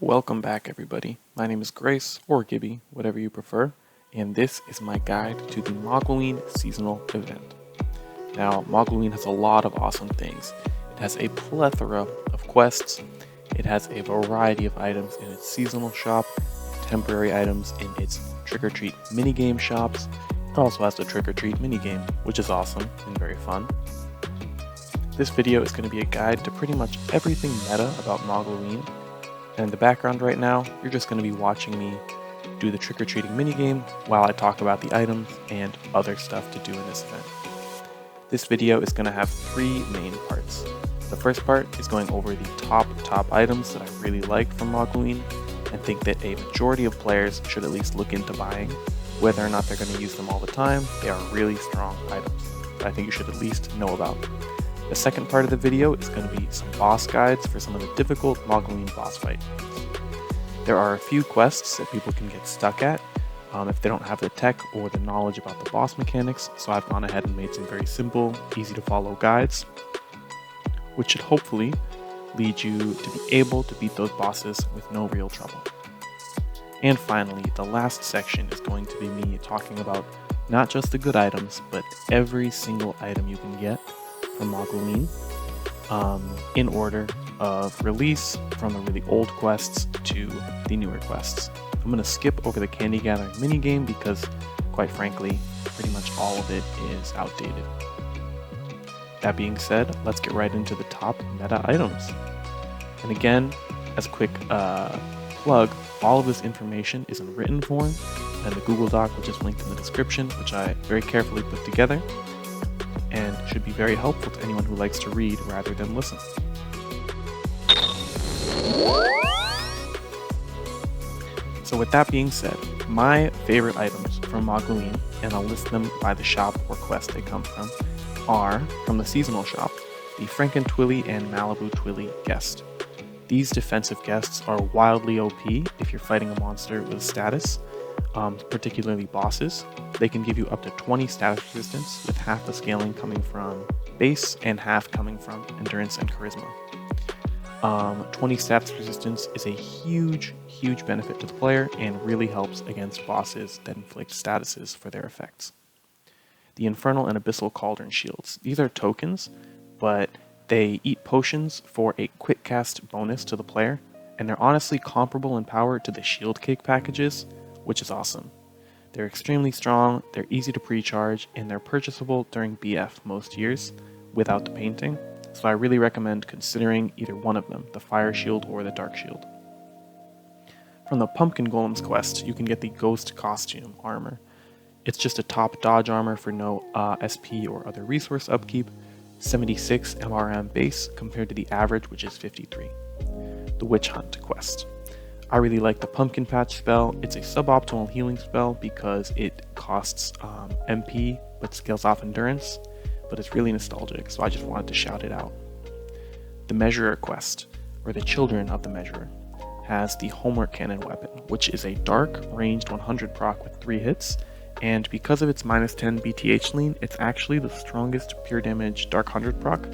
Welcome back everybody. My name is Grace, or Gibby, whatever you prefer, and this is my guide to the Mogloween seasonal event. Now, Mogloween has a lot of awesome things. It has a plethora of quests, it has a variety of items in its seasonal shop, temporary items in its trick-or-treat minigame shops. It also has the trick-or-treat minigame, which is awesome and very fun. This video is going to be a guide to pretty much everything meta about Mogloween. And in the background right now, you're just going to be watching me do the trick-or-treating minigame while I talk about the items and other stuff to do in this event. This video is going to have three main parts. The first part is going over the top items that I really like from Mogloween and think that a majority of players should at least look into buying. Whether or not they're going to use them all the time, they are really strong items that I think you should at least know about. The second part of the video is going to be some boss guides for some of the difficult Mogloween boss fights. There are a few quests that people can get stuck at if they don't have the tech or the knowledge about the boss mechanics, so I've gone ahead and made some very simple, easy to follow guides, which should hopefully lead you to be able to beat those bosses with no real trouble. And finally, the last section is going to be me talking about not just the good items, but every single item you can get from Mogloween in order of release, from the really old quests to the newer quests. I'm going to skip over the candy gathering minigame because, quite frankly, pretty much all of it is outdated. That being said, let's get right into the top meta items. And again, as a quick plug, all of this information is in written form, and the Google Doc, which is linked in the description, which I very carefully put together, and should be very helpful to anyone who likes to read rather than listen. So with that being said, my favorite items from Mogloween, and I'll list them by the shop or quest they come from, are, from the seasonal shop, the Franken Twilly and Malibu Twilly guest. These defensive guests are wildly OP if you're fighting a monster with status, particularly bosses. They can give you up to 20 status resistance, with half the scaling coming from base and half coming from endurance and charisma. 20 status resistance is a huge benefit to the player and really helps against bosses that inflict statuses for their effects. The Infernal and Abyssal Cauldron shields. These are tokens, but they eat potions for a quick cast bonus to the player, and they're honestly comparable in power to the shield cake packages, which is awesome. They're extremely strong, they're easy to pre-charge, and they're purchasable during BF most years without the painting, so I really recommend considering either one of them, the Fire Shield or the Dark Shield. From the Pumpkin Golem's quest, you can get the Ghost Costume armor. It's just a top dodge armor for no SP or other resource upkeep, 76 MRM base compared to the average, which is 53. The Witch Hunt quest. I really like the Pumpkin Patch spell. It's a suboptimal healing spell because it costs MP but scales off endurance, but it's really nostalgic, so I just wanted to shout it out. The Measurer quest, or the Children of the Measurer, has the Homework Cannon weapon, which is a dark ranged 100 proc with 3 hits, and because of its -10 BTH lean, it's actually the strongest pure damage dark 100 proc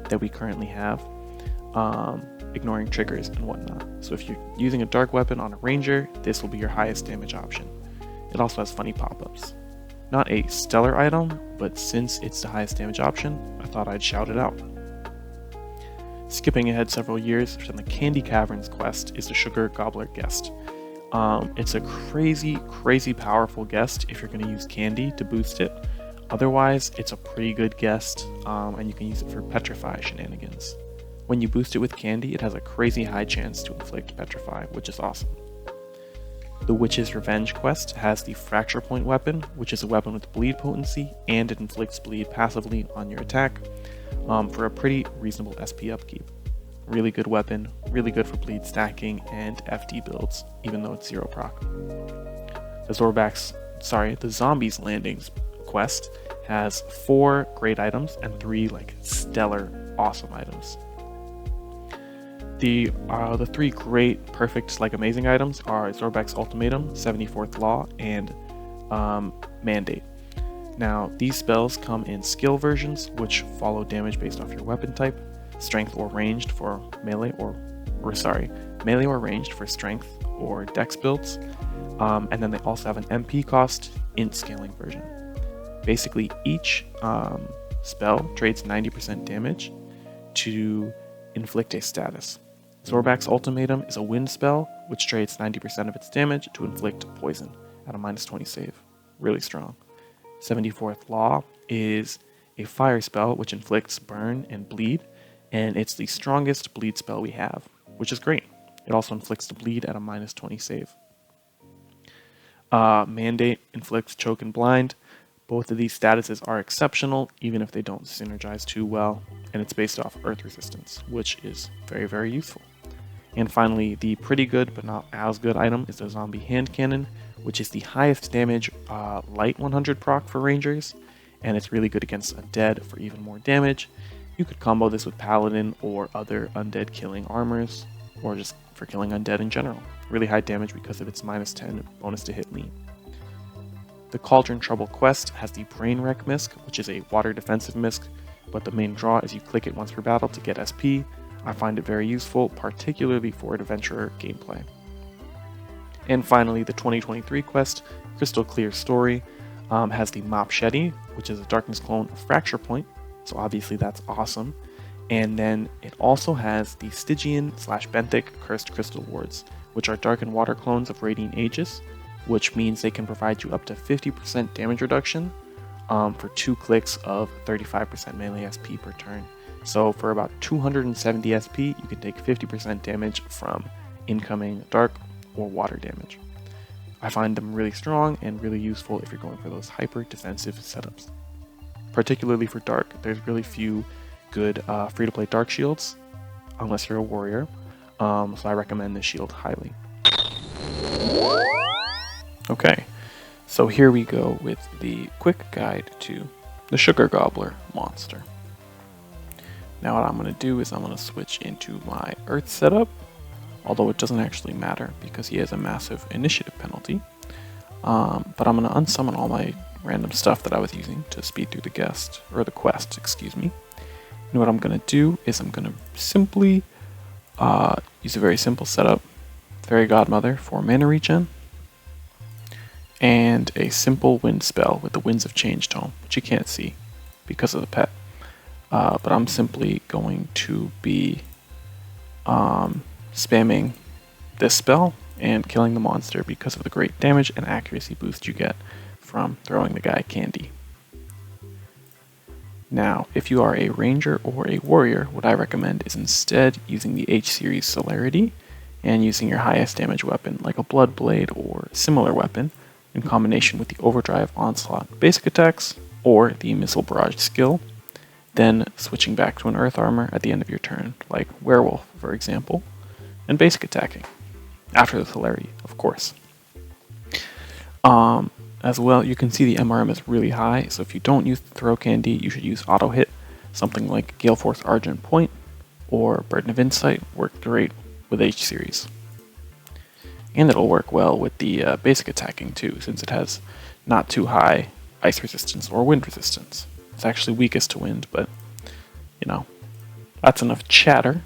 that we currently have, ignoring triggers and whatnot. So if you're using a dark weapon on a ranger, this will be your highest damage option. It also has funny pop-ups. Not a stellar item, but since it's the highest damage option, I thought I'd shout it out. Skipping ahead several years, from the Candy Caverns quest is the Sugar Gobbler guest. It's a crazy powerful guest if you're going to use candy to boost it. Otherwise, it's a pretty good guest, and you can use it for Petrify shenanigans. When you boost it with candy, it has a crazy high chance to inflict Petrify, which is awesome. The Witch's Revenge quest has the Fracture Point weapon, which is a weapon with bleed potency, and it inflicts bleed passively on your attack for a pretty reasonable SP upkeep. Really good weapon, really good for bleed stacking and FD builds, even though it's 0 proc. The Zombies Landings quest has 4 great items and 3 stellar awesome items. The 3 great, perfect, amazing items are Zorbek's Ultimatum, 74th Law, and Mandate. Now, these spells come in skill versions, which follow damage based off your weapon type, strength or ranged for melee or melee or ranged for strength or dex builds. And then they also have an MP cost int scaling version. Basically, each spell trades 90% damage to inflict a status. Zorbak's Ultimatum is a wind spell, which trades 90% of its damage to inflict poison at a -20 save. Really strong. 74th Law is a fire spell, which inflicts burn and bleed, and it's the strongest bleed spell we have, which is great. It also inflicts the bleed at a -20 save. Mandate inflicts choke and blind. Both of these statuses are exceptional, even if they don't synergize too well, and it's based off earth resistance, which is very, very useful. And finally, the pretty good but not as good item is the Zombie Hand Cannon, which is the highest damage light 100 proc for rangers, and it's really good against undead for even more damage. You could combo this with Paladin or other undead killing armors, or just for killing undead in general. Really high damage because of its -10 bonus to hit lean. The Cauldron Trouble quest has the Brain Wreck Misc, which is a water defensive misc, but the main draw is you click it once per battle to get SP. I find it very useful, particularly for adventurer gameplay. And finally, the 2023 quest, Crystal Clear Story, has the Mopshetty, which is a Darkness clone of Fracture Point, so obviously that's awesome. And then it also has the Stygian/Benthic Cursed Crystal Wards, which are Dark and Water clones of Radiant Aegis, which means they can provide you up to 50% damage reduction for 2 clicks of 35% melee SP per turn. So for about 270 SP, you can take 50% damage from incoming dark or water damage. I find them really strong and really useful if you're going for those hyper defensive setups. Particularly for dark, there's really few good free-to-play dark shields, unless you're a warrior, so I recommend this shield highly. Okay, so here we go with the quick guide to the Sugar Gobbler monster. Now what I'm going to do is I'm going to switch into my Earth setup, although it doesn't actually matter because he has a massive initiative penalty. But I'm going to unsummon all my random stuff that I was using to speed through the quest, excuse me. And what I'm going to do is I'm going to simply use a very simple setup, Fairy Godmother for mana regen, and a simple wind spell with the Winds of Change tome, which you can't see because of the pet. But I'm simply going to be spamming this spell and killing the monster because of the great damage and accuracy boost you get from throwing the guy candy. Now, if you are a ranger or a warrior, what I recommend is instead using the H-Series Celerity and using your highest damage weapon, like a Blood Blade or similar weapon, in combination with the Overdrive Onslaught basic attacks or the Missile Barrage skill, then switching back to an Earth Armor at the end of your turn, like Werewolf, for example, and basic attacking, after the Celerity, of course. As well, you can see the MRM is really high, so if you don't use Throw Candy, you should use Auto Hit. Something like Gale Force Argent Point or Burden of Insight work great with H-Series. And it'll work well with the basic attacking too, since it has not too high ice resistance or wind resistance. It's actually weakest to wind, but you know, that's enough chatter.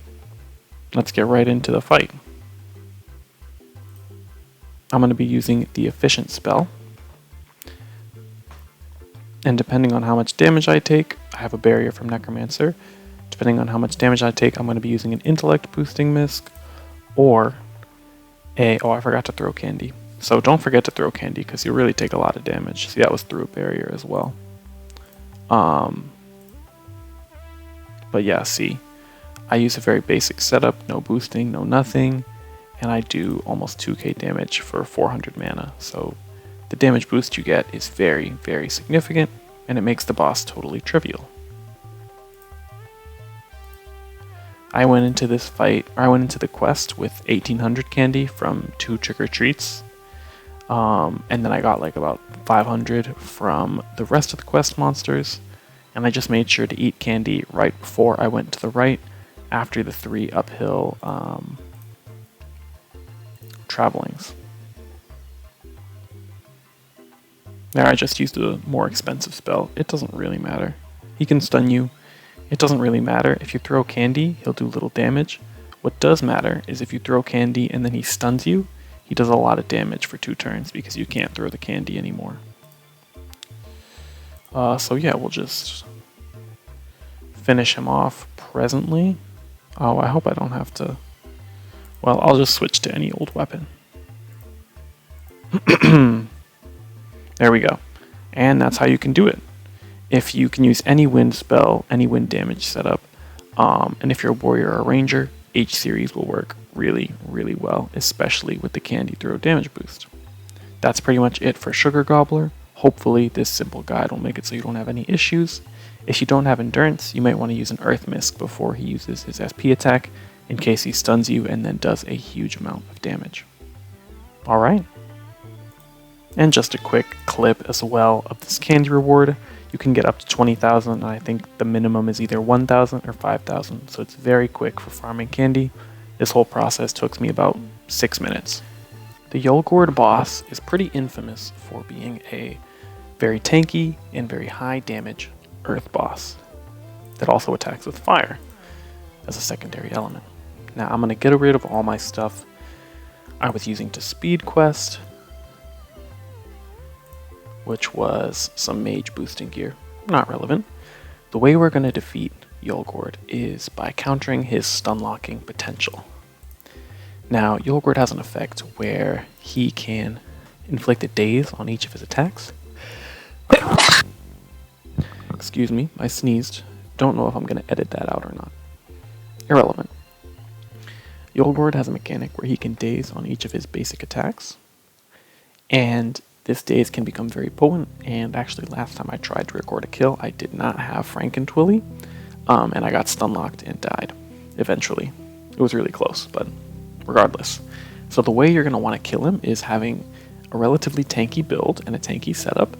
Let's get right into the fight. I'm going to be using the Efficient spell. And depending on how much damage I take, I have a barrier from Necromancer. Depending on how much damage I take, I'm going to be using an Intellect boosting misc or I forgot to throw candy. So don't forget to throw candy because you really take a lot of damage. See, that was through a barrier as well. But yeah, see, I use a very basic setup, no boosting, no nothing, and I do almost 2k damage for 400 mana. So the damage boost you get is very, very significant, and it makes the boss totally trivial. I went into the quest with 1800 candy from 2 trick-or-treats, and then I got like about 500 from the rest of the quest monsters, and I just made sure to eat candy right before I went to the right after the 3 uphill travelings. There, I just used a more expensive spell. It doesn't really matter. He can stun you. It doesn't really matter. If you throw candy, he'll do little damage, What does matter is if you throw candy and then he stuns you, he does a lot of damage for 2 turns because you can't throw the candy anymore. So yeah, we'll just finish him off presently. Oh, I hope I don't have to. Well, I'll just switch to any old weapon. There we go. And that's how you can do it. If you can use any wind spell, any wind damage setup, and if you're a warrior or a ranger, H series will work really, really well, especially with the candy throw damage boost. That's pretty much it for Sugar Gobbler. Hopefully this simple guide will make it so you don't have any issues. If you don't have endurance, you might want to use an Earth Mist before he uses his SP attack, in case he stuns you and then does a huge amount of damage. Alright. And just a quick clip as well of this candy reward. You can get up to 20,000, and I think the minimum is either 1,000 or 5,000, so it's very quick for farming candy. This whole process took me about 6 minutes. The Yulgourd boss is pretty infamous for being a very tanky and very high damage earth boss that also attacks with fire as a secondary element. Now I'm going to get rid of all my stuff I was using to speed quest, which was some mage boosting gear. Not relevant. The way we're going to defeat Yulgourd is by countering his stun locking potential. Now, Yulgourd has an effect where he can inflict a daze on each of his attacks. Excuse me, I sneezed. Don't know if I'm going to edit that out or not. Irrelevant. Yulgourd has a mechanic where he can daze on each of his basic attacks, and this daze can become very potent, and actually last time I tried to record a kill, I did not have Frankentwilly, and I got stun locked and died, eventually. It was really close, but regardless. So the way you're going to want to kill him is having a relatively tanky build and a tanky setup,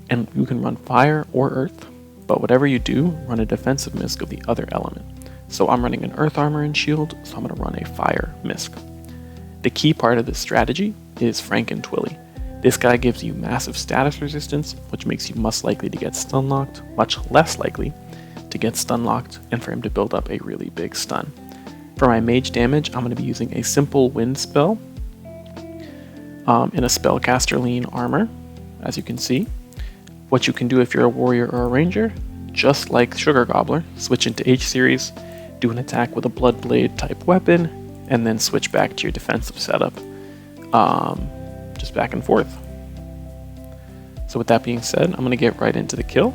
and you can run fire or earth, but whatever you do, run a defensive misc of the other element. So I'm running an earth armor and shield, so I'm going to run a fire misc. The key part of this strategy is Frankentwilly. This guy gives you massive status resistance, which makes you much likely to get stun locked, much less likely to get stun locked, and for him to build up a really big stun. For my mage damage, I'm going to be using a simple wind spell in a spellcaster lean armor, as you can see. What you can do if you're a warrior or a ranger, just like Sugar Gobbler, switch into H series, do an attack with a blood blade type weapon, and then switch back to your defensive setup. Just back and forth. So with that being said, I'm going to get right into the kill,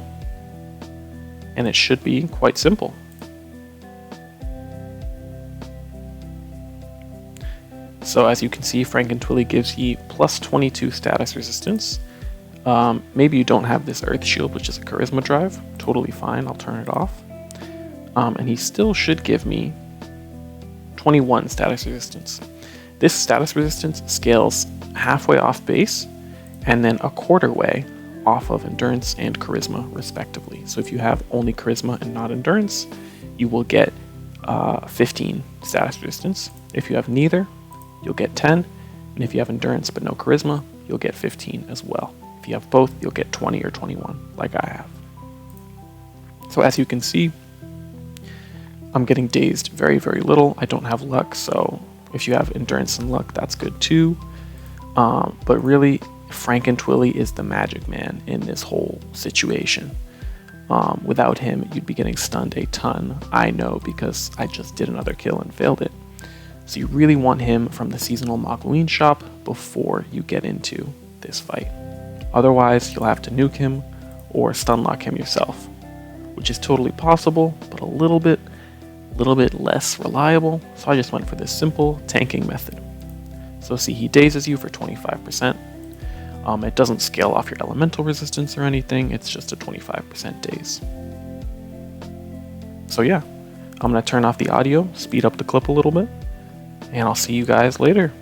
and it should be quite simple. So as you can see, Frankentwilly gives you plus 22 status resistance. Maybe you don't have this earth shield, which is a charisma drive. Totally fine, I'll turn it off. And he still should give me 21 status resistance. This status resistance scales halfway off base and then a quarter way off of endurance and charisma respectively. So if you have only charisma and not endurance, you will get 15 status resistance. If you have neither, you'll get 10, and if you have endurance but no charisma, you'll get 15 as well. If you have both, you'll get 20 or 21 like I have. So as you can see, I'm getting dazed very, very little. I don't have luck, so if you have endurance and luck, that's good too. But really, Frankentwilly is the magic man in this whole situation. Without him, you'd be getting stunned a ton. I know because I just did another kill and failed it. So you really want him from the seasonal Mogloween shop before you get into this fight. Otherwise, you'll have to nuke him or stun lock him yourself, which is totally possible, but a little bit less reliable. So I just went for this simple tanking method. So see, he dazes you for 25%. It doesn't scale off your elemental resistance or anything, it's just a 25% daze. So yeah, I'm going to turn off the audio, speed up the clip a little bit, and I'll see you guys later.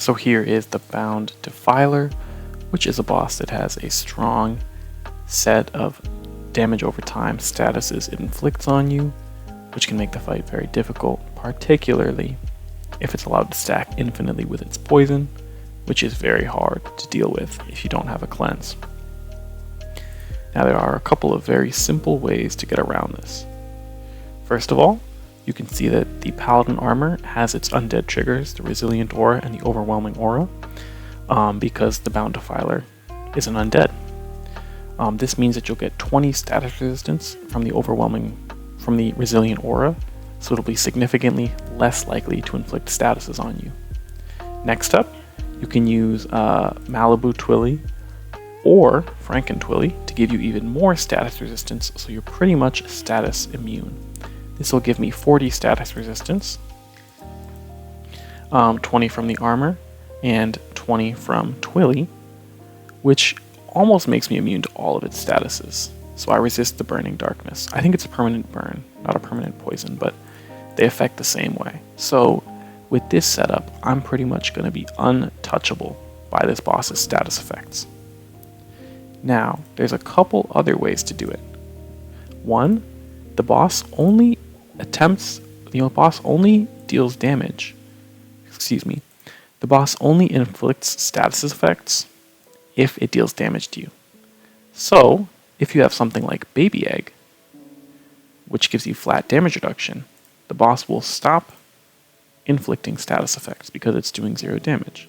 So here is the bound Defiler, which is a boss that has a strong set of damage over time statuses it inflicts on you, which can make the fight very difficult, particularly if it's allowed to stack infinitely with its poison, which is very hard to deal with if you don't have a cleanse. Now there are a couple of very simple ways to get around this. First of all, you can see that the Paladin armor has its undead triggers, the Resilient Aura and the Overwhelming Aura, because the Bound Defiler is an undead. This means that you'll get 20 status resistance from the Resilient Aura, so it'll be significantly less likely to inflict statuses on you. Next up, you can use Malibu Twilly or Franken Twilly to give you even more status resistance, so you're pretty much status immune. This will give me 40 status resistance, 20 from the armor, and 20 from Twilly, which almost makes me immune to all of its statuses. So I resist the Burning Darkness. I think it's a permanent burn, not a permanent poison, but they affect the same way. So with this setup, I'm pretty much going to be untouchable by this boss's status effects. Now, there's a couple other ways to do it. One, the boss only deals damage. The boss only inflicts status effects if it deals damage to you. So, if you have something like Baby Egg, which gives you flat damage reduction, the boss will stop inflicting status effects because it's doing 0 damage.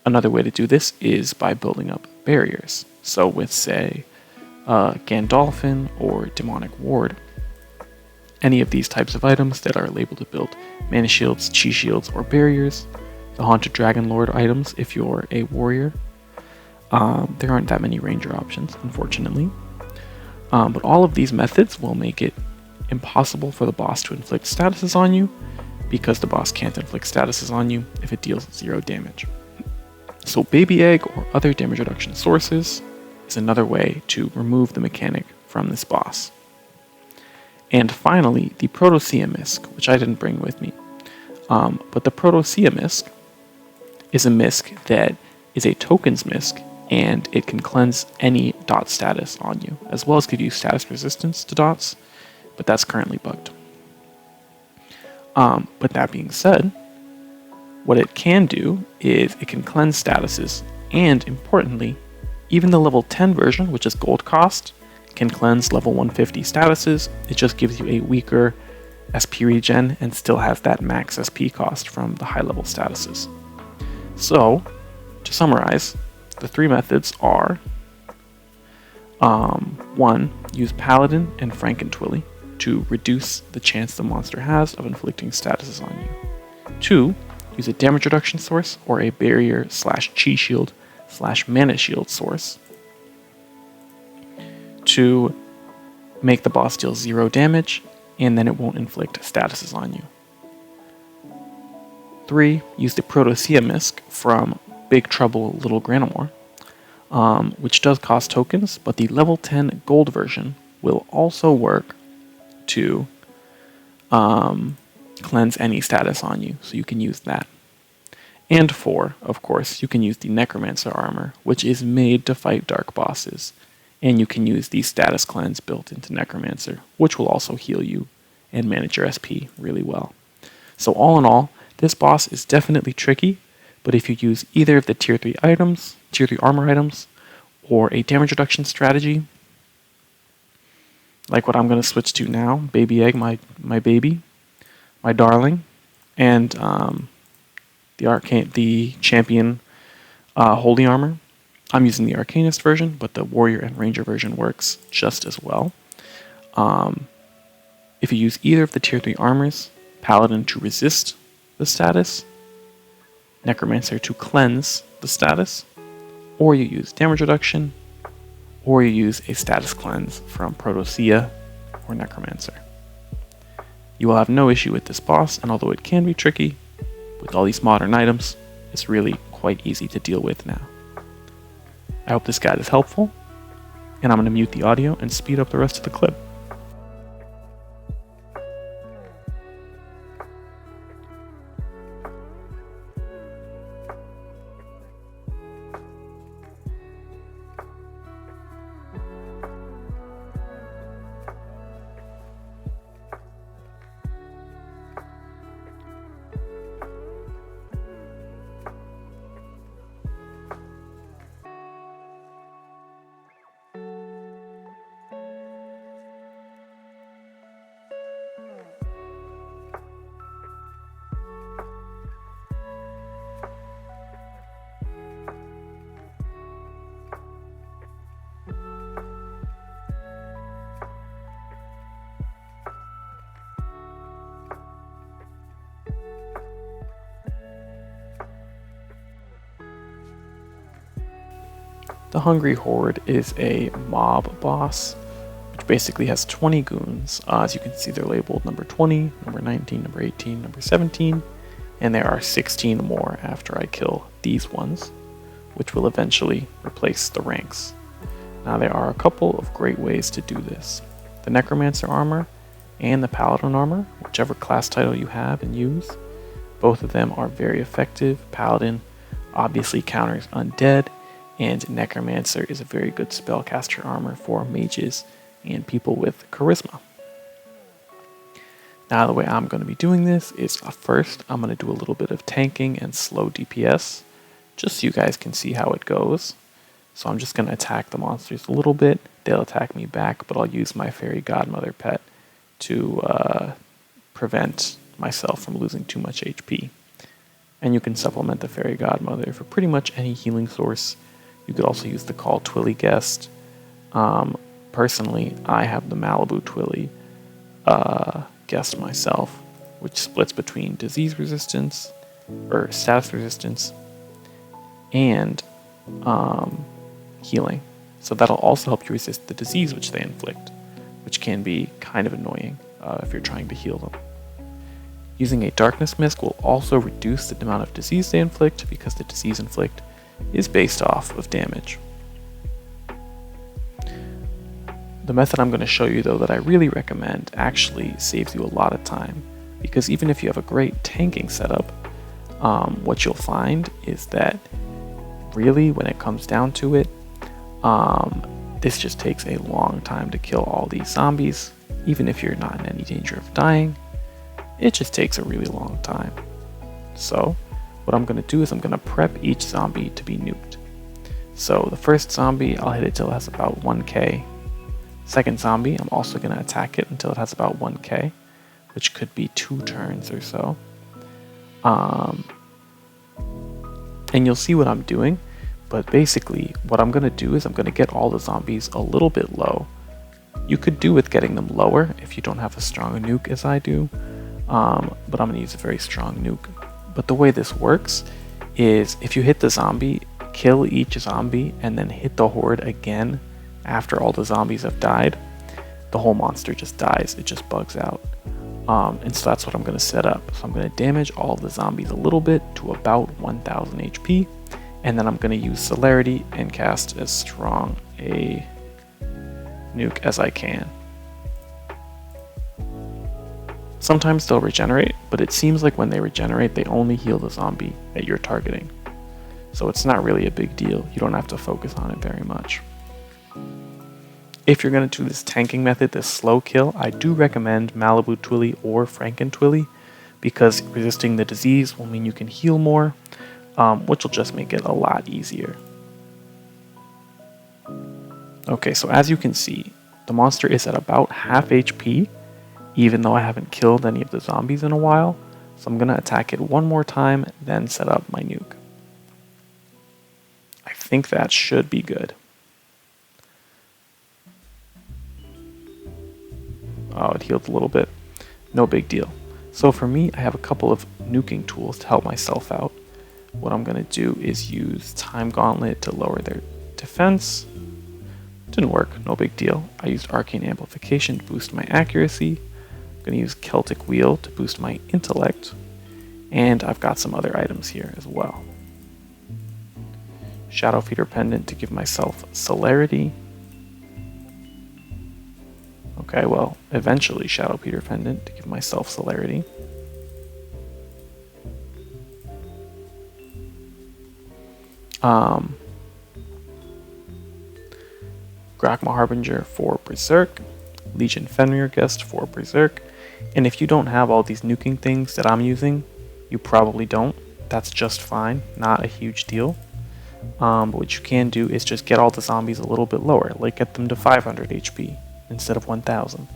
Another way to do this is by building up barriers. So with, say, Gandalfin or Demonic Ward, any of these types of items that are labeled to build mana shields, chi shields, or barriers, the Haunted Dragon Lord items if you're a warrior. There aren't that many ranger options, unfortunately. But all of these methods will make it impossible for the boss to inflict statuses on you, because the boss can't inflict statuses on you if it deals 0 damage. So Baby Egg or other damage reduction sources is another way to remove the mechanic from this boss. And finally, the Protosea Misc, which I didn't bring with me. But the Protosea Misc is a misc that is a tokens misc, and it can cleanse any dot status on you, as well as give you status resistance to dots, but that's currently bugged. But that being said, what it can do is it can cleanse statuses, and importantly, even the level 10 version, which is gold cost, can cleanse level 150 statuses. It just gives you a weaker SP regen and still has that max SP cost from the high level statuses. So, to summarize, the 3 methods are 1. Use Paladin and Franken Twilly to reduce the chance the monster has of inflicting statuses on you. 2. Use a damage reduction source or a barrier / chi shield / mana shield source to make the boss deal 0 damage, and then it won't inflict statuses on you. 3. Use the Protosea Misc from Big Trouble Little Granamore, which does cost tokens, but the level 10 gold version will also work to cleanse any status on you, so you can use that. And 4, of course, you can use the Necromancer armor, which is made to fight dark bosses, and you can use the status cleanse built into Necromancer, which will also heal you and manage your SP really well. So all in all, this boss is definitely tricky, but if you use either of the tier 3 armor items, or a damage reduction strategy, like what I'm going to switch to now, Baby Egg, my baby, my darling, and the champion holy armor. I'm using the Arcanist version, but the warrior and ranger version works just as well. If you use either of the tier 3 armors, Paladin to resist the status, Necromancer to cleanse the status, or you use damage reduction, or you use a status cleanse from Protosea or Necromancer. You will have no issue with this boss, and although it can be tricky, with all these modern items, it's really quite easy to deal with now. I hope this guide is helpful, and I'm going to mute the audio and speed up the rest of the clip. The Hungry Horde is a mob boss, which basically has 20 goons. As you can see, they're labeled number 20, number 19, number 18, number 17, and there are 16 more after I kill these ones, which will eventually replace the ranks. Now there are a couple of great ways to do this. The Necromancer armor and the Paladin armor, whichever class title you have and use. Both of them are very effective. Paladin obviously counters undead, and Necromancer is a very good spellcaster armor for mages and people with charisma. Now the way I'm going to be doing this is first I'm going to do a little bit of tanking and slow DPS, just so you guys can see how it goes. So I'm just going to attack the monsters a little bit. They'll attack me back, but I'll use my Fairy Godmother pet to prevent myself from losing too much HP. And you can supplement the Fairy Godmother for pretty much any healing source. You could also use the Call Twilly Guest. Personally, I have the Malibu Twilly Guest myself, which splits between disease resistance, or status resistance, and healing. So that'll also help you resist the disease which they inflict, which can be kind of annoying if you're trying to heal them. Using a Darkness Mist will also reduce the amount of disease they inflict, because the disease inflict is based off of damage. The method I'm going to show you though that I really recommend actually saves you a lot of time, because even if you have a great tanking setup, what you'll find is that really when it comes down to it, this just takes a long time to kill all these zombies. Even if you're not in any danger of dying, it just takes a really long time. So what I'm going to do is I'm going to prep each zombie to be nuked. So the first zombie, I'll hit it till it has about 1k. Second zombie, I'm also going to attack it until it has about 1k, which could be 2 turns or so. And you'll see what I'm doing, but basically what I'm going to do is I'm going to get all the zombies a little bit low. You could do with getting them lower if you don't have as strong a nuke as I do, but I'm going to use a very strong nuke. But the way this works is if you hit the zombie, kill each zombie, and then hit the horde again after all the zombies have died, the whole monster just dies. It just bugs out. And so that's what I'm going to set up. So I'm going to damage all of the zombies a little bit to about 1000 HP, and then I'm going to use Celerity and cast as strong a nuke as I can. Sometimes they'll regenerate, but it seems like when they regenerate, they only heal the zombie that you're targeting. So it's not really a big deal. You don't have to focus on it very much. If you're going to do this tanking method, this slow kill, I do recommend Malibu Twilly or Franken Twilly, because resisting the disease will mean you can heal more, which will just make it a lot easier. Okay, so as you can see, the monster is at about half HP, even though I haven't killed any of the zombies in a while. So I'm going to attack it one more time, then set up my nuke. I think that should be good. Oh, it healed a little bit. No big deal. So for me, I have a couple of nuking tools to help myself out. What I'm going to do is use Time Gauntlet to lower their defense. Didn't work, no big deal. I used Arcane Amplification to boost my accuracy. I'm going to use Celtic Wheel to boost my intellect. And I've got some other items here as well. Shadow Feeder Pendant to give myself celerity. Okay, well, eventually Shadow Feeder Pendant to give myself celerity. Grakma Harbinger for Berserk, Legion Fenrir Guest for Berserk, and if you don't have all these nuking things that I'm using, you probably don't, that's just fine, not a huge deal. But what you can do is just get all the zombies a little bit lower, like get them to 500 HP instead of 1000,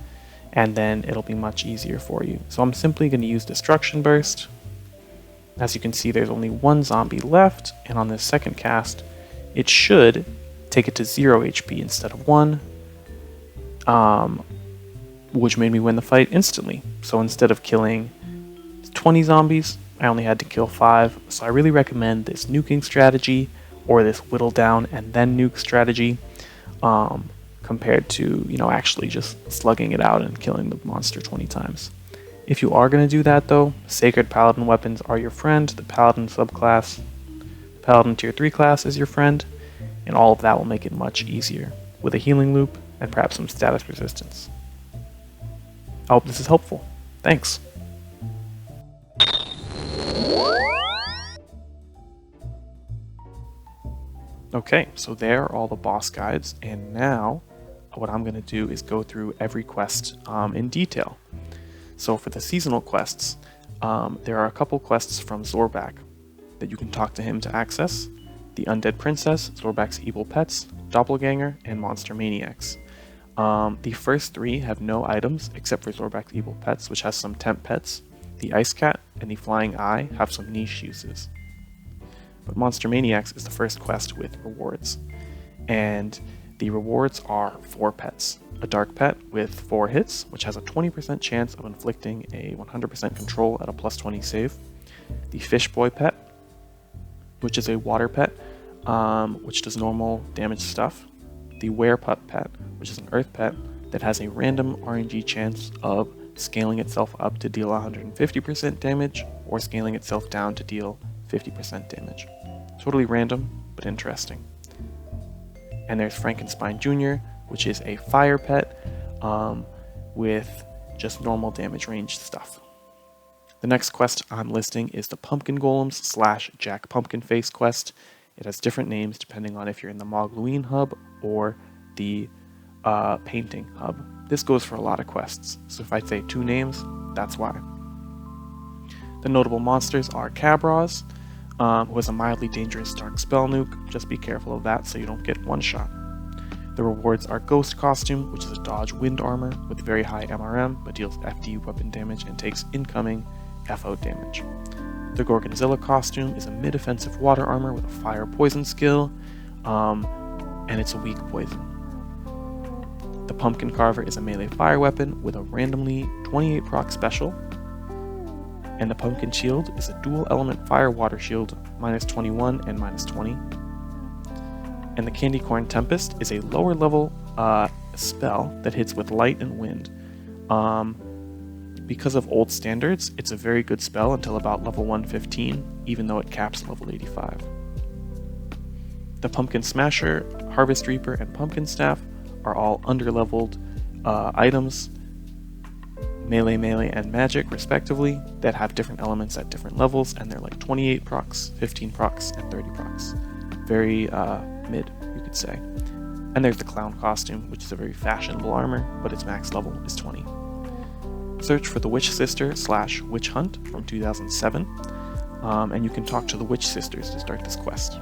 and then it'll be much easier for you. So I'm simply going to use Destruction Burst. As you can see, there's only one zombie left, and on this second cast, it should take it to 0 HP instead of 1, which made me win the fight instantly. So instead of killing 20 zombies, I only had to kill 5, so I really recommend this nuking strategy or this whittle down and then nuke strategy, compared to, actually just slugging it out and killing the monster 20 times. If you are going to do that though, Sacred Paladin weapons are your friend, the Paladin subclass, Paladin tier 3 class is your friend, and all of that will make it much easier, with a healing loop and perhaps some status resistance. I hope this is helpful. Thanks! Okay, so there are all the boss guides, and now what I'm going to do is go through every quest in detail. So for the seasonal quests, there are a couple quests from Zorbak that you can talk to him to access: the Undead Princess, Zorbak's Evil Pets, Doppelganger, and Monster Maniacs. The first three have no items except for Zorbak's Evil Pets, which has some temp pets. The Ice Cat and the Flying Eye have some niche uses. But Monster Maniacs is the first quest with rewards. And the rewards are 4 pets. A Dark Pet with 4 hits, which has a 20% chance of inflicting a 100% control at a plus 20 save. The Fish Boy Pet, which is a Water Pet, which does normal damage stuff. The Werepup Pet, which is an Earth Pet that has a random RNG chance of scaling itself up to deal 150% damage, or scaling itself down to deal 50% damage. Totally random, but interesting. And there's Frankenstein Jr., which is a Fire Pet with just normal damage range stuff. The next quest I'm listing is the Pumpkin Golems / Jack Pumpkinface quest. It has different names depending on if you're in the Mogloween hub or the painting hub. This goes for a lot of quests, so if I say 2 names, that's why. The notable monsters are Cabraz, who has a mildly dangerous dark spell nuke. Just be careful of that so you don't get one shot. The rewards are Ghost Costume, which is a dodge wind armor with very high MRM, but deals FD weapon damage and takes incoming FO damage. The Gorgonzilla Costume is a mid-offensive water armor with a fire poison skill, and it's a weak poison. The Pumpkin Carver is a melee fire weapon with a randomly 28 proc special, and the Pumpkin Shield is a dual element fire water shield, -21 and -20. And the Candy Corn Tempest is a lower level spell that hits with light and wind. Because of old standards, it's a very good spell until about level 115, even though it caps level 85. The Pumpkin Smasher, Harvest Reaper, and Pumpkin Staff are all underleveled items, melee, and magic respectively, that have different elements at different levels, and they're like 28 procs, 15 procs, and 30 procs. Very mid, you could say. And there's the Clown Costume, which is a very fashionable armor, but its max level is 20. Search for the Witch Sister / Witch Hunt from 2007, and you can talk to the Witch Sisters to start this quest.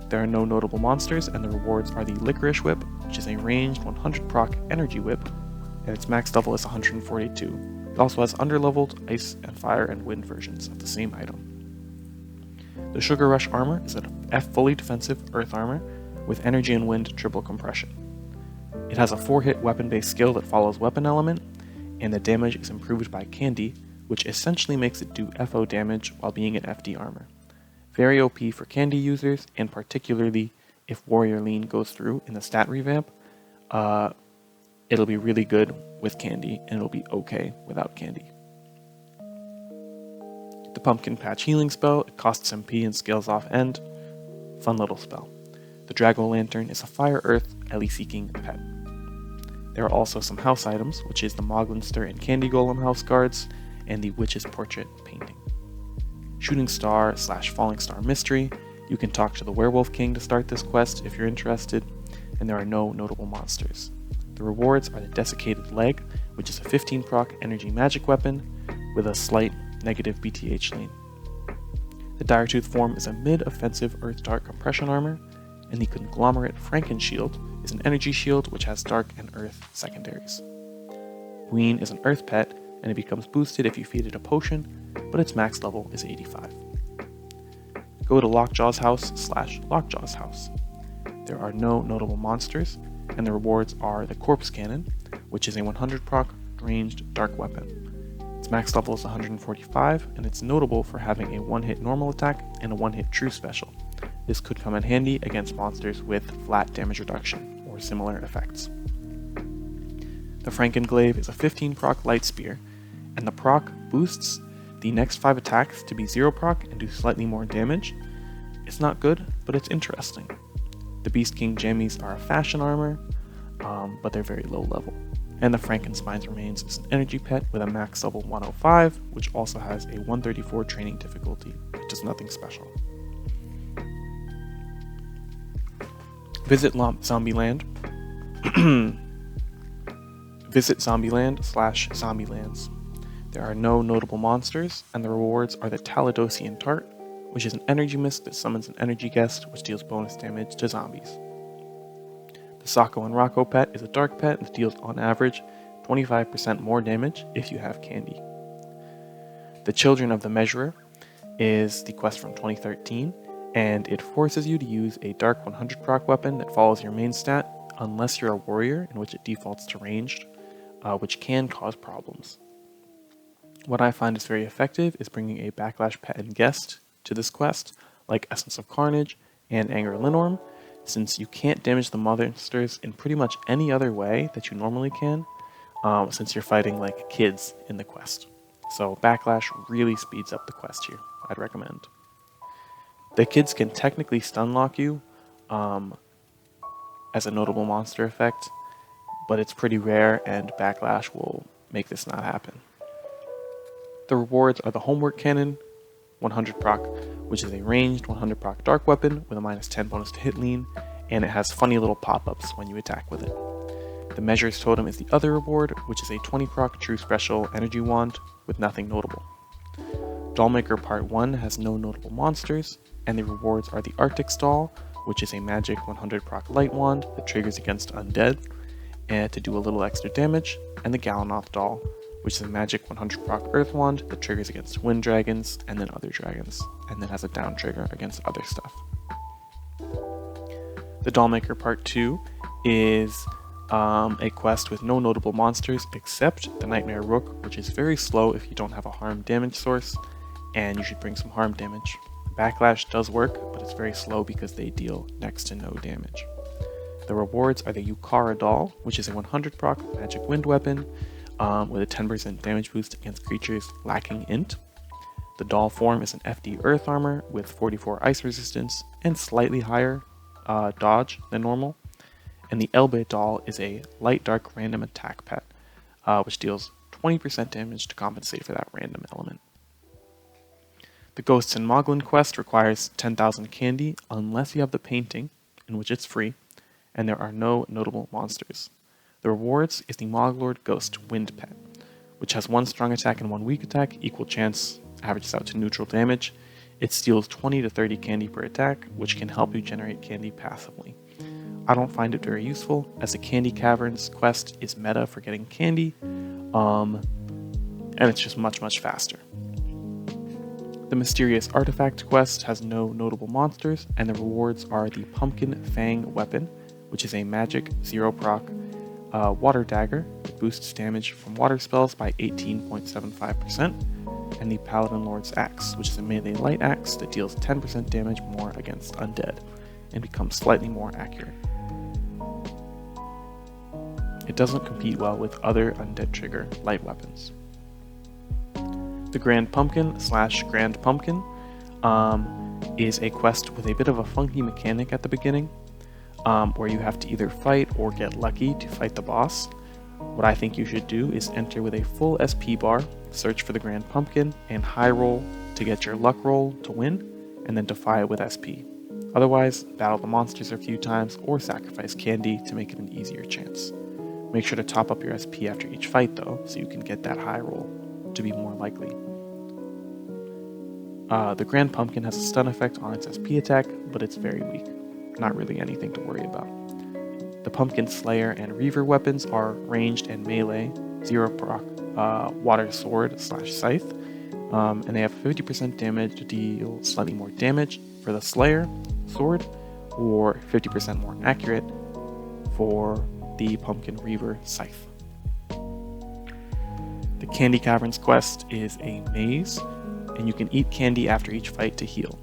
There are no notable monsters, and the rewards are the Licorice Whip, which is a ranged 100 proc energy whip, and its max level is 142. It also has underleveled ice and fire and wind versions of the same item. The Sugar Rush armor is a fully defensive earth armor with energy and wind triple compression. It has a 4-hit weapon-based skill that follows weapon element, and the damage is improved by candy, which essentially makes it do FO damage while being an FD armor. Very OP for candy users, and particularly if Warrior Lean goes through in the stat revamp, it'll be really good with candy, and it'll be okay without candy. The Pumpkin Patch healing spell, it costs MP and scales off end. Fun little spell. The Drago-Lantern is a Fire Earth Ellie-seeking pet. There are also some house items, which is the Moglinster and Candy Golem house guards, and the Witch's Portrait painting. Shooting Star / Falling Star Mystery, you can talk to the Werewolf King to start this quest if you're interested, and there are no notable monsters. The rewards are the Desiccated Leg, which is a 15 proc energy magic weapon with a slight negative BTH lane. The Diretooth form is a mid-offensive Earth Dark compression armor, and the Conglomerate Franken Shield is an energy shield which has Dark and Earth secondaries. Queen is an Earth pet, and it becomes boosted if you feed it a potion, but its max level is 85. Go to Lockjaw's house / Lockjaw's house. There are no notable monsters, and the rewards are the Corpse Cannon, which is a 100 proc ranged dark weapon. Its max level is 145, and it's notable for having a 1-hit normal attack and a 1-hit true special. this could come in handy against monsters with flat damage reduction or similar effects. The Frankenglaive is a 15 proc light spear, and the proc boosts the next 5 attacks to be 0 proc and do slightly more damage. It's not good, but it's interesting. The Beast King jammies are a fashion armor, but they're very low level. And the Frankenspine's Remains is an energy pet with a max level 105, which also has a 134 training difficulty, which is nothing special. Visit Zombieland. Visit Zombieland/Zombielands. There are no notable monsters, and the rewards are the Taladosian Tart, which is an energy mist that summons an energy guest, which deals bonus damage to zombies. The Sako and Rocco pet is a dark pet that deals on average 25% more damage if you have candy. The Children of the Measurer is the quest from 2013, and it forces you to use a dark 100 proc weapon that follows your main stat unless you're a warrior, in which it defaults to ranged, which can cause problems. What I find is very effective is bringing a Backlash pet and guest to this quest, like Essence of Carnage and Anger Linorm, since you can't damage the monsters in pretty much any other way that you normally can, since you're fighting like kids in the quest. So Backlash really speeds up the quest here, I'd recommend. The kids can technically stun lock you as a notable monster effect, but it's pretty rare and Backlash will make this not happen. The rewards are the Homework Cannon, 100 proc, which is a ranged 100 proc dark weapon with a minus 10 bonus to hit lean, and it has funny little pop-ups when you attack with it. The Measures Totem is the other reward, which is a 20 proc true special energy wand with nothing notable. Dollmaker Part 1 has no notable monsters, and the rewards are the Arctic Stall, which is a magic 100 proc light wand that triggers against undead and to do a little extra damage, and the Galanoth Doll, which is a magic 100 proc earth wand that triggers against wind dragons and then other dragons, and then has a down trigger against other stuff. The Dollmaker Part 2 is a quest with no notable monsters except the Nightmare Rook, which is very slow if you don't have a harm damage source, and you should bring some harm damage. Backlash does work, but it's very slow because they deal next to no damage. The rewards are the Yukara Doll, which is a 100 proc magic wind weapon with a 10% damage boost against creatures lacking int. The doll form is an FD earth armor with 44 ice resistance and slightly higher dodge than normal. And the Elbe doll is a light dark random attack pet, which deals 20% damage to compensate for that random element. The Ghosts in Moglin quest requires 10,000 candy unless you have the painting, in which it's free, and there are no notable monsters. The rewards is the Mogloween Ghost Wind Pet, which has 1 strong attack and 1 weak attack, equal chance, averages out to neutral damage. It steals 20 to 30 candy per attack, which can help you generate candy passively. I don't find it very useful, as the Candy Caverns quest is meta for getting candy, and it's just much faster. The Mysterious Artifact quest has no notable monsters, and the rewards are the Pumpkin Fang Weapon, which is a magic 0 proc water dagger that boosts damage from water spells by 18.75%, and the Paladin Lord's Axe, which is a melee light axe that deals 10% damage more against undead, and becomes slightly more accurate. It doesn't compete well with other undead trigger light weapons. The Grand Pumpkin / Grand Pumpkin is a quest with a bit of a funky mechanic at the beginning, where you have to either fight or get lucky to fight the boss. What I think you should do is enter with a full SP bar, search for the Grand Pumpkin, and high roll to get your luck roll to win, and then defy it with SP. Otherwise, battle the monsters a few times or sacrifice candy to make it an easier chance. Make sure to top up your SP after each fight though, so you can get that high roll to be more likely. The Grand Pumpkin has a stun effect on its SP attack, but it's very weak. Not really anything to worry about. The Pumpkin Slayer and Reaver weapons are ranged and melee, 0 proc water sword / scythe, and they have 50% damage to deal slightly more damage for the Slayer sword, or 50% more accurate for the Pumpkin Reaver scythe. The Candy Caverns quest is a maze, and you can eat candy after each fight to heal.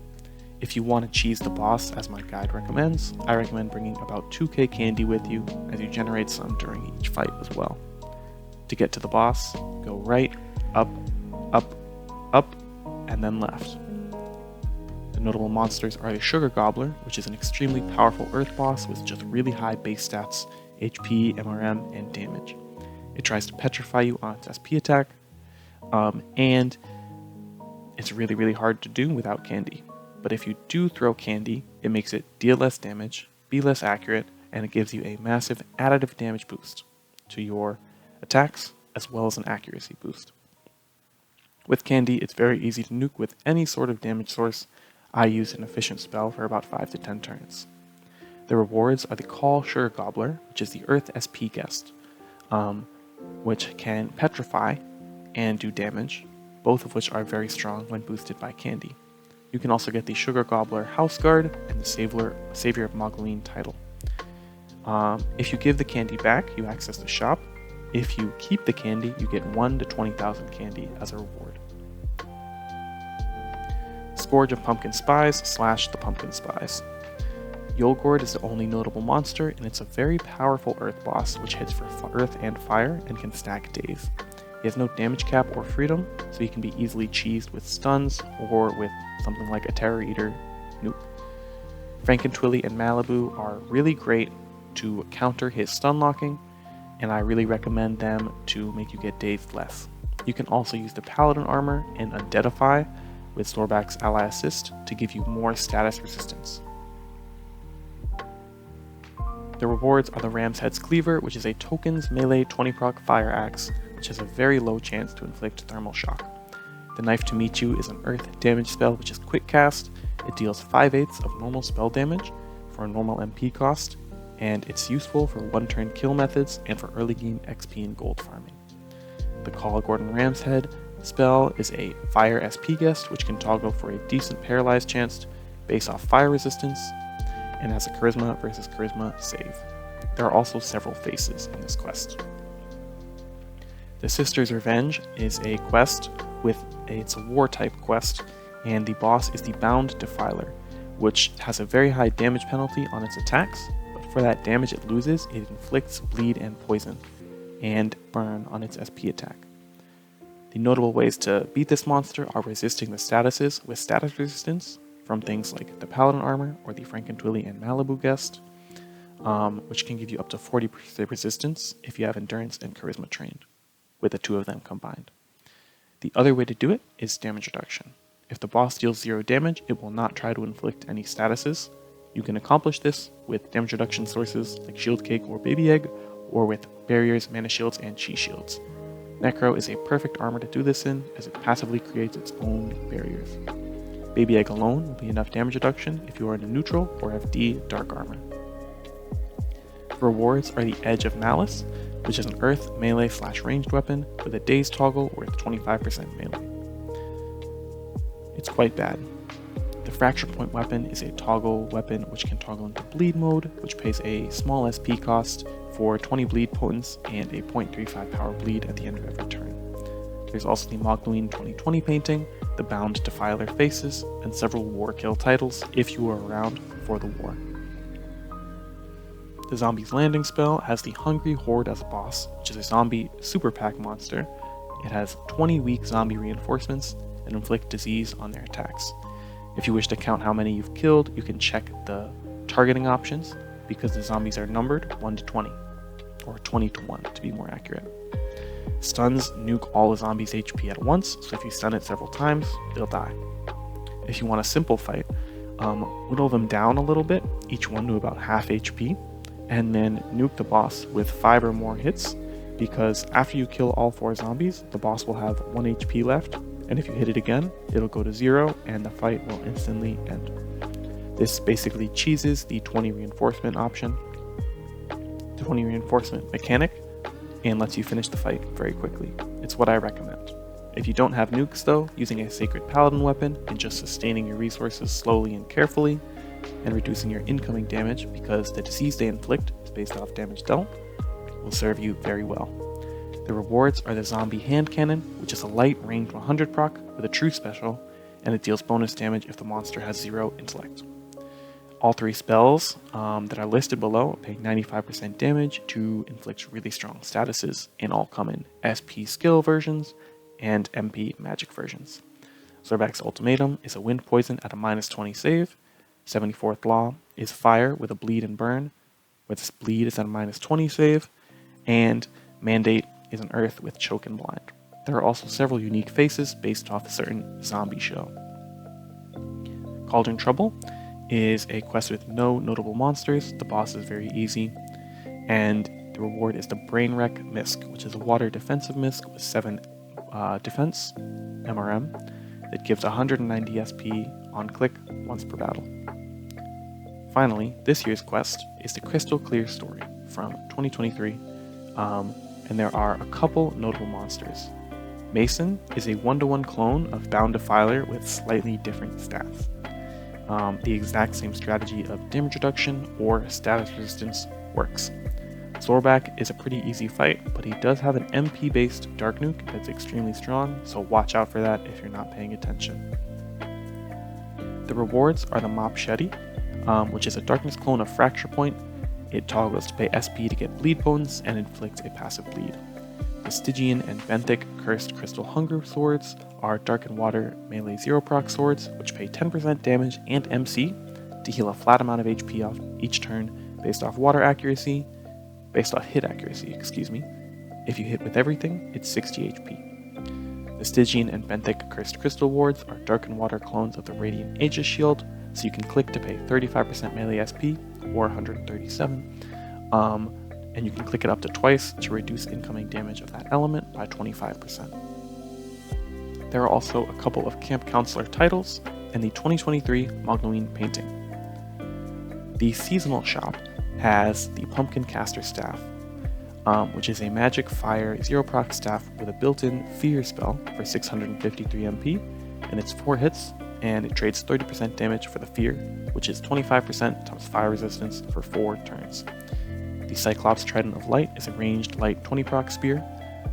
If you want to cheese the boss, as my guide recommends, I recommend bringing about 2k candy with you, as you generate some during each fight as well. To get to the boss, go right, up, up, up, and then left. The notable monsters are the Sugar Gobbler, which is an extremely powerful earth boss with just really high base stats, HP, MRM, and damage. It tries to petrify you on its SP attack, and it's really hard to do without candy. But if you do throw candy, it makes it deal less damage, be less accurate, and it gives you a massive additive damage boost to your attacks, as well as an accuracy boost. With candy, it's very easy to nuke with any sort of damage source. I use an efficient spell for about 5 to 10 turns. The rewards are the Call Sugar Gobbler, which is the Earth SP guest, which can petrify and do damage, both of which are very strong when boosted by candy. You can also get the Sugar Gobbler House Guard and the Savior of Mogloween title. If you give the candy back, you access the shop. If you keep the candy, you get 1 to 20,000 candy as a reward. Scourge of Pumpkin Spies / the Pumpkin Spies. Yulgourd is the only notable monster, and it's a very powerful earth boss which hits for earth and fire and can stack days. He has no damage cap or freedom, so he can be easily cheesed with stuns or with something like a Terror Eater nuke. Frankentwilly and Malibu are really great to counter his stun locking, and I really recommend them to make you get dazed less. You can also use the Paladin armor and Undeadify with Storback's Ally Assist to give you more status resistance. The rewards are the Ram's Head's Cleaver, which is a tokens melee 20 proc fire axe, which has a very low chance to inflict thermal shock. The Knife to Meet You is an earth damage spell which is quick cast. It deals 5/8 of normal spell damage for a normal MP cost, and it's useful for one-turn kill methods and for early game XP and gold farming. The Call Gordon Ram's Head spell is a fire SP guest which can toggle for a decent paralyzed chance based off fire resistance, and has a charisma versus charisma save. There are also several faces in this quest. The Sister's Revenge is a quest it's a war type quest, and the boss is the Bound Defiler, which has a very high damage penalty on its attacks, but for that damage it loses, it inflicts bleed and poison, and burn on its SP attack. The notable ways to beat this monster are resisting the statuses with status resistance from things like the Paladin armor or the Frankentwilly and Malibu guest, which can give you up to 40% resistance if you have endurance and charisma trained, with the two of them combined. The other way to do it is damage reduction. If the boss deals 0 damage, it will not try to inflict any statuses. You can accomplish this with damage reduction sources like Shield Cake or Baby Egg, or with barriers, mana shields, and chi shields. Necro is a perfect armor to do this in, as it passively creates its own barriers. Baby Egg alone will be enough damage reduction if you are in a neutral or have D dark armor. Rewards are the Edge of Malice, which is an earth melee / ranged weapon with a daze toggle worth 25% melee. It's quite bad. The Fracture Point weapon is a toggle weapon which can toggle into bleed mode, which pays a small SP cost for 20 bleed potence and a 0.35 power bleed at the end of every turn. There's also the Mogloween 2020 painting, the Bound Defiler faces, and several war kill titles if you were around for the war. The Zombie's Landing spell has the Hungry Horde as a boss, which is a zombie super pack monster. It has 20 weak zombie reinforcements and inflict disease on their attacks. If you wish to count how many you've killed, you can check the targeting options, because the zombies are numbered 1 to 20, or 20 to 1 to be more accurate. Stuns nuke all the zombies' HP at once, so if you stun it several times, they'll die. If you want a simple fight, whittle them down a little bit, each one to about half HP, and then nuke the boss with 5 or more hits, because after you kill all 4 zombies, the boss will have 1 HP left, and if you hit it again, it'll go to 0 and the fight will instantly end. This basically cheeses the 20 reinforcement option, the 20 reinforcement mechanic, and lets you finish the fight very quickly. It's what I recommend. If you don't have nukes though, using a Sacred Paladin weapon and just sustaining your resources slowly and carefully, and reducing your incoming damage because the disease they inflict is based off damage dealt, will serve you very well. The rewards are the Zombie Hand Cannon, which is a light ranged 100 proc with a true special, and it deals bonus damage if the monster has 0 intellect. All 3 spells that are listed below pay 95% damage to inflict really strong statuses, and all come in SP skill versions and MP magic versions. Zorbac's Ultimatum is a wind poison at a -20 save. 74th Law is fire with a bleed and burn, where this bleed is at a -20 save. And Mandate is an earth with choke and blind. There are also several unique faces based off a certain zombie show. Cauldron Trouble is a quest with no notable monsters. The boss is very easy. And the reward is the Brainwreck Misc, which is a water defensive misc with 7 defense, MRM, that gives 190 SP on click once per battle. Finally, this year's quest is the Crystal Clear Story from 2023, and there are a couple notable monsters. Mason is a 1-to-1 clone of Bound Defiler with slightly different stats. The exact same strategy of damage reduction or status resistance works. Zorbac is a pretty easy fight, but he does have an MP based Dark Nuke that's extremely strong, so watch out for that if you're not paying attention. The rewards are the Mop Shetty, which is a darkness clone of Fracture Point. It toggles to pay SP to get bleed bonus and inflicts a passive bleed. The Stygian and Benthic Cursed Crystal Hunger Swords are Dark and Water melee 0 proc swords, which pay 10% damage and MC to heal a flat amount of HP off each turn based off hit accuracy, If you hit with everything, it's 60 HP. The Stygian and Benthic Cursed Crystal Wards are Dark and Water clones of the Radiant Aegis Shield, so you can click to pay 35% melee SP, or 137, and you can click it up to twice to reduce incoming damage of that element by 25%. There are also a couple of Camp Counselor titles and the 2023 Mogloween painting. The seasonal shop has the Pumpkin Caster Staff, which is a magic fire 0 proc staff with a built-in fear spell for 653 MP, and it's 4 hits, and it trades 30% damage for the fear, which is 25% times fire resistance for 4 turns. The Cyclops Trident of Light is a ranged light 20 proc spear.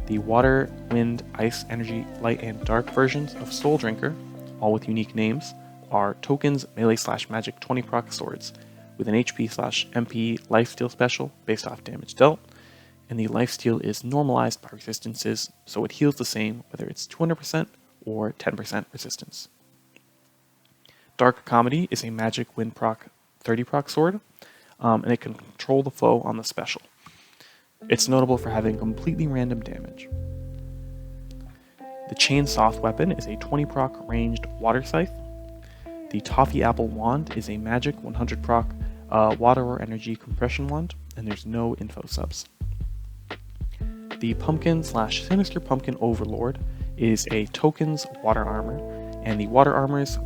The Water, Wind, Ice, Energy, Light, and Dark versions of Soul Drinker, all with unique names, are tokens melee/magic 20 proc swords, with an HP/MP lifesteal special based off damage dealt, and the lifesteal is normalized by resistances, so it heals the same whether it's 200% or 10% resistance. Dark Comedy is a magic wind proc 30 proc sword, and it can control the foe on the special. It's notable for having completely random damage. The Chainsaw weapon is a 20 proc ranged water scythe. The Toffee Apple Wand is a magic 100 proc water or energy compression wand, and there's no info subs. The Pumpkin/Sinister Pumpkin Overlord is a tokens water armor, and the water armors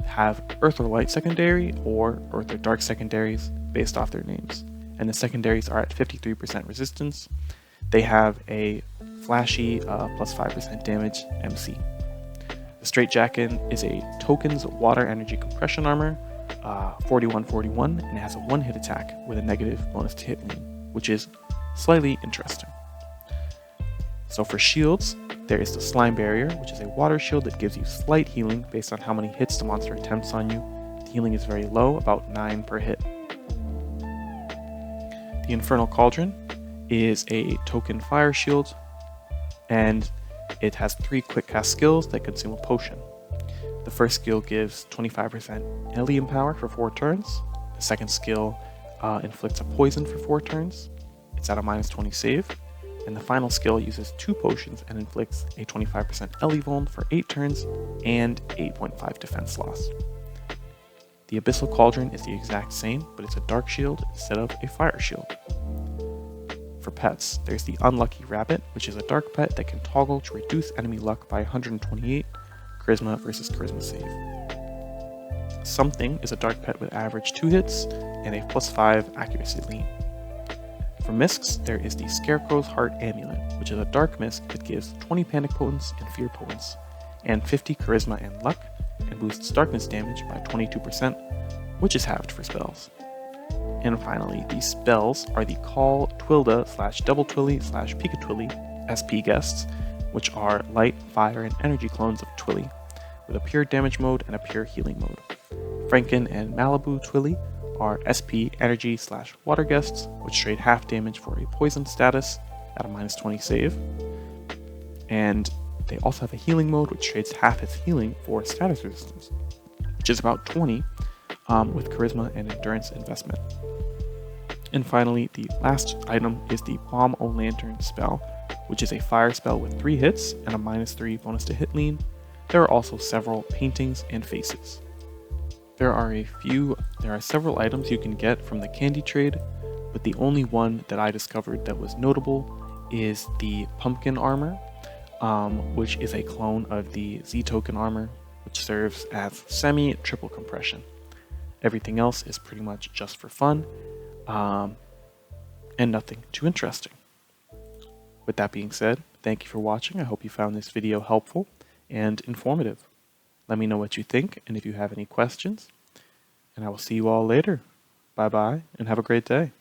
have Earth or Light secondary or Earth or Dark secondaries based off their names, and the secondaries are at 53% resistance. They have a flashy plus 5% damage MC. The Straitjacket is a tokens water energy compression armor, 4141, and it has a 1-hit attack with a negative bonus to hit wound, which is slightly interesting. So for shields, there is the Slime Barrier, which is a water shield that gives you slight healing based on how many hits the monster attempts on you. The healing is very low, about 9 per hit. The Infernal Cauldron is a token fire shield, and it has 3 quick cast skills that consume a potion. The first skill gives 25% Alien power for 4 turns. The second skill inflicts a poison for 4 turns. It's at a -20 save. And the final skill uses 2 potions and inflicts a 25% Ellie vuln for 8 turns and 8.5 defense loss. The Abyssal Cauldron is the exact same, but it's a dark shield instead of a fire shield. For pets, there's the Unlucky Rabbit, which is a dark pet that can toggle to reduce enemy luck by 128 charisma versus charisma save. Something is a dark pet with average 2 hits and a +5 accuracy lean. For miscs, there is the Scarecrow's Heart Amulet, which is a dark misc that gives 20 panic potence and fear potence, and 50 charisma and luck, and boosts darkness damage by 22%, which is halved for spells. And finally, these spells are the Call Twilda/Double Twilly/Pika Twilly SP guests, which are light, fire, and energy clones of Twilly, with a pure damage mode and a pure healing mode. Franken and Malibu Twilly are SP Energy / Water Guests, which trade half damage for a poison status at a -20 save. And they also have a healing mode, which trades half its healing for status resistance, which is about 20 with Charisma and Endurance investment. And finally, the last item is the Bomb O' Lantern spell, which is a fire spell with 3 hits and a -3 bonus to hit lean. There are also several paintings and faces. There are several items you can get from the candy trade, but the only one that I discovered that was notable is the pumpkin armor, which is a clone of the Z token armor, which serves as semi-triple compression. Everything else is pretty much just for fun, and nothing too interesting. With that being said, thank you for watching. I hope you found this video helpful and informative. Let me know what you think and if you have any questions, and I will see you all later. Bye bye and have a great day.